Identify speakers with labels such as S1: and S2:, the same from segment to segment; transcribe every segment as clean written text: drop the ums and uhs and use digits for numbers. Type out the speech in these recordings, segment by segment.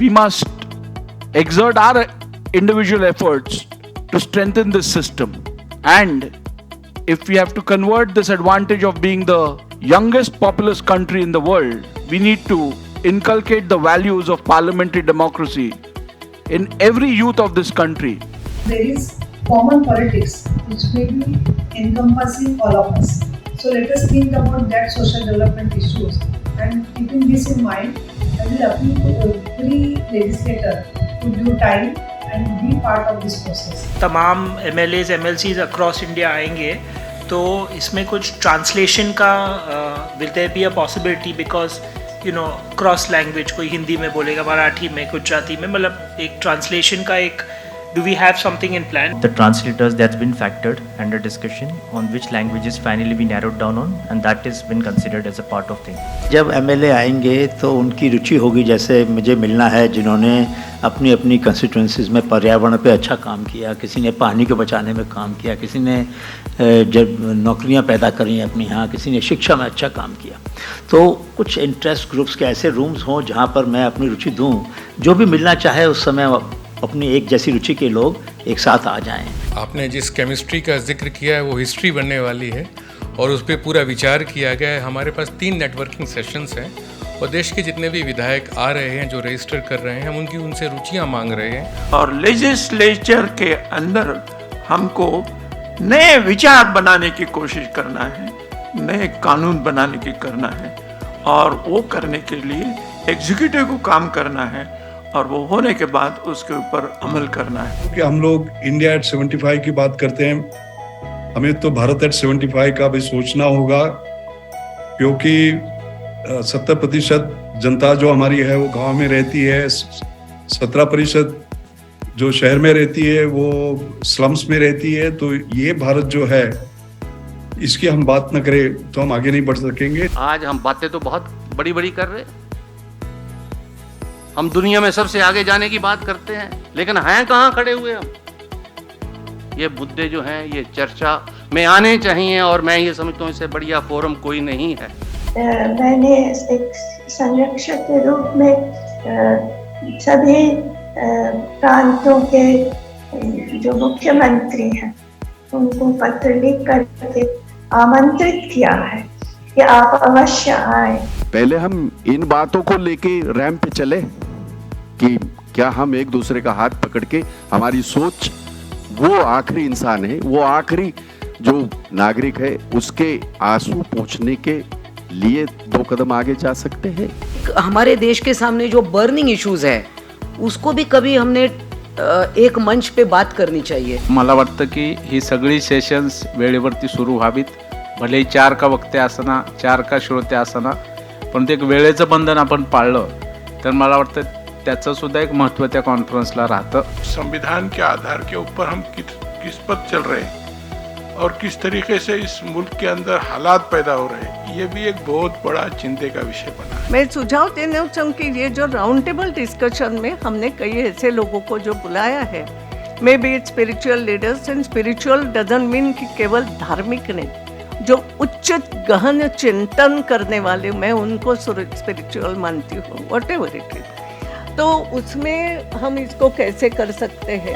S1: we must exert our individual efforts to strengthen this system. And if we have to convert this advantage of being the youngest populous country in the world, we need to inculcate the values of parliamentary democracy in every youth of this country.
S2: There is common politics which may be encompassing all of us. So let us think about that social development issues, and keeping this in mind, I will appeal to every legislator to give time and be part of this process.
S3: तमाम MLAs, MLCs across India आएंगे तो इसमें कुछ translation का will there be a possibility, because you know cross language, कोई हिंदी में बोलेगा, मराठी में, गुजराती में, मतलब एक ट्रांसलेशन का एक do we have something in plan?
S4: The translators, that's been factored under discussion on which languages finally be narrowed down on, and that has been considered as a part of thing.
S5: जब MLA आएंगे तो उनकी रुचि होगी, जैसे मुझे मिलना है जिन्होंने अपनी अपनी कंस्टिट्यूंसीज में पर्यावरण पे अच्छा काम किया, किसी ने पानी को बचाने में काम किया, किसी ने जब नौकरियां पैदा करी अपनी यहाँ, किसी ने शिक्षा में अच्छा काम किया। तो कुछ इंटरेस्ट ग्रुप्स के ऐसे रूम्स हों जहाँ पर मैं अपनी रुचि दूँ, जो भी मिलना चाहे उस समय अपनी एक जैसी रुचि के लोग एक साथ आ जाएं।
S6: आपने जिस केमिस्ट्री का जिक्र किया है वो हिस्ट्री बनने वाली है और उस पर पूरा विचार किया गया है। हमारे पास 3 नेटवर्किंग सेशंस हैं और देश के जितने भी विधायक आ रहे हैं जो रजिस्टर कर रहे हैं, हम उनकी उनसे रुचियां मांग रहे हैं।
S7: और लेजिस्लेचर के अंदर हमको नए विचार बनाने की कोशिश करना है, नए कानून बनाने की करना है, और वो करने के लिए एग्जीक्यूटिव को काम करना है और वो होने के बाद उसके ऊपर अमल करना है।
S8: क्योंकि हम लोग इंडिया एट 75 की बात करते हैं, हमें तो भारत एट 75 का भी सोचना होगा, क्योंकि 70% जनता जो हमारी है वो गांव में रहती है, 17% जो शहर में रहती है वो स्लम्स में रहती है। तो ये भारत जो है, इसकी हम बात न करें तो हम आगे नहीं बढ़ सकेंगे।
S9: आज हम बातें तो बहुत बड़ी बड़ी कर रहे हैं, हम दुनिया में सबसे आगे जाने की बात करते हैं, लेकिन हैं कहाँ खड़े हुए हम? ये मुद्दे जो हैं ये चर्चा में आने चाहिए, और मैं ये समझता हूँ इससे बढ़िया फोरम कोई नहीं है।
S10: मैंने एक संरक्षक के रूप में सभी प्रांतों के जो मुख्यमंत्री हैं उनको पत्र लिख करके आमंत्रित किया है कि आप अवश्य आए।
S11: पहले हम इन बातों को लेके रैंप पे चले कि क्या हम एक दूसरे का हाथ पकड़ के, हमारी सोच, वो आखिरी इंसान है, वो आखिरी जो नागरिक है, उसके आंसू पोंछने के लिए 2 कदम आगे जा सकते हैं।
S12: हमारे देश के सामने जो बर्निंग इश्यूज है उसको भी कभी हमने एक मंच पे बात करनी चाहिए।
S1: मला वाटतं की ही सगळी सेशन्स वेळेवरती सुरू व्हावीत, भले 4 का वक्ते असना, 4 का श्रोते असना, पण ते एक वेळेचं बंधन आपण पाळलं तर मला वाटतं त्याचं सुद्धा एक महत्त्व त्या कॉन्फ्रेन्सला राहतं।
S7: संविधान के आधार के ऊपर हम किस पद चल रहे हैं और किस तरीके से इस मुल्क के अंदर हालात पैदा हो रहे हैं, ये भी एक बहुत बड़ा चिंता का विषय बना है।
S2: मैं सुझाव देना चाहूँगी, ये जो राउंड टेबल डिस्कशन में हमने कई ऐसे लोगों को जो बुलाया है, may be it spiritual leaders, and spiritual doesn't mean कि केवल धार्मिक नहीं, जो उच्च गहन चिंतन करने वाले, मैं उनको स्पिरिचुअल मानती हूँ, व्हाटएवर इट इज। तो उसमें हम इसको कैसे कर सकते हैं?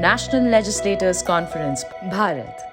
S13: National Legislators Conference, Bharat.